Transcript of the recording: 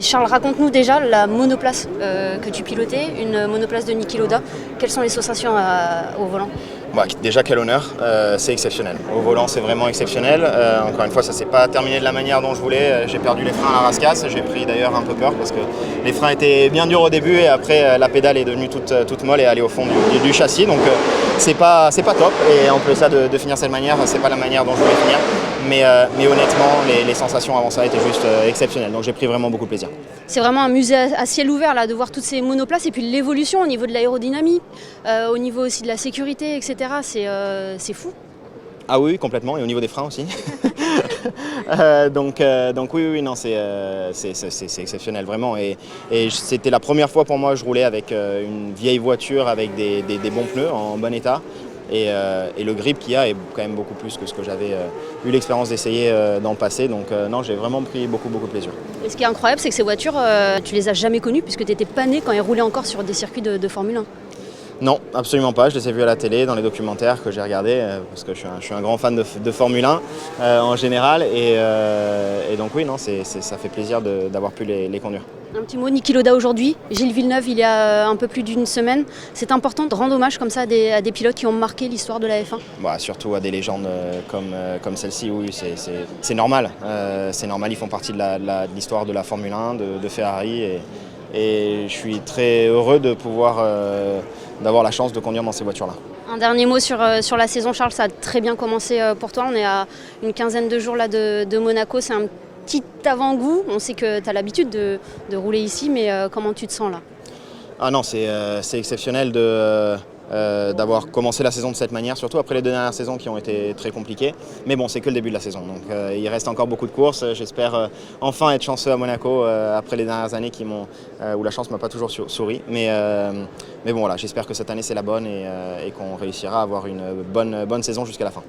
Charles, raconte-nous déjà la monoplace que tu pilotais, une monoplace de Niki Lauda. Quelles sont les sensations au volant? Déjà quel honneur, c'est exceptionnel. Au volant c'est vraiment exceptionnel. Encore une fois ça s'est pas terminé de la manière dont je voulais. J'ai perdu les freins à la rascasse, j'ai pris d'ailleurs un peu peur parce que les freins étaient bien durs au début et après la pédale est devenue toute molle et allée au fond du châssis. Donc c'est pas top et en plus ça de finir cette manière, c'est pas la manière dont je voulais finir. Mais honnêtement les sensations avant ça étaient juste exceptionnelles. Donc j'ai pris vraiment beaucoup de plaisir. C'est vraiment un musée à ciel ouvert là, de voir toutes ces monoplaces et puis l'évolution au niveau de l'aérodynamie, au niveau aussi de la sécurité, etc. C'est fou. Ah oui, complètement, et au niveau des freins aussi. Donc oui, non, c'est exceptionnel, vraiment. Et c'était la première fois pour moi que je roulais avec une vieille voiture avec des bons pneus en bon état. Et le grip qu'il y a est quand même beaucoup plus que ce que j'avais eu l'expérience d'essayer dans le passé. Donc non, j'ai vraiment pris beaucoup de plaisir. Et ce qui est incroyable, c'est que ces voitures, tu les as jamais connues puisque tu n'étais pas né quand elles roulaient encore sur des circuits de Formule 1. Non, absolument pas. Je les ai vus à la télé, dans les documentaires que j'ai regardés, parce que je suis un grand fan de Formule 1 en général. Et donc oui, non, ça fait plaisir d'avoir pu les conduire. Un petit mot, Niki Lauda aujourd'hui, Gilles Villeneuve il y a un peu plus d'une semaine. C'est important de rendre hommage comme ça à des pilotes qui ont marqué l'histoire de la F1 ? Surtout à des légendes comme celle-ci, oui, c'est normal. C'est normal, ils font partie de l'histoire de la Formule 1, de Ferrari. Et je suis très heureux de pouvoir d'avoir la chance de conduire dans ces voitures-là. Un dernier mot sur la saison, Charles, ça a très bien commencé pour toi. On est à une quinzaine de jours là, de Monaco, c'est un petit avant-goût. On sait que tu as l'habitude de rouler ici, mais comment tu te sens là? Ah non, c'est exceptionnel d'avoir commencé la saison de cette manière, surtout après les deux dernières saisons qui ont été très compliquées. Mais bon, c'est que le début de la saison, donc il reste encore beaucoup de courses. J'espère enfin être chanceux à Monaco après les dernières années où la chance ne m'a pas toujours souri. Mais bon, voilà, j'espère que cette année c'est la bonne et qu'on réussira à avoir une bonne saison jusqu'à la fin.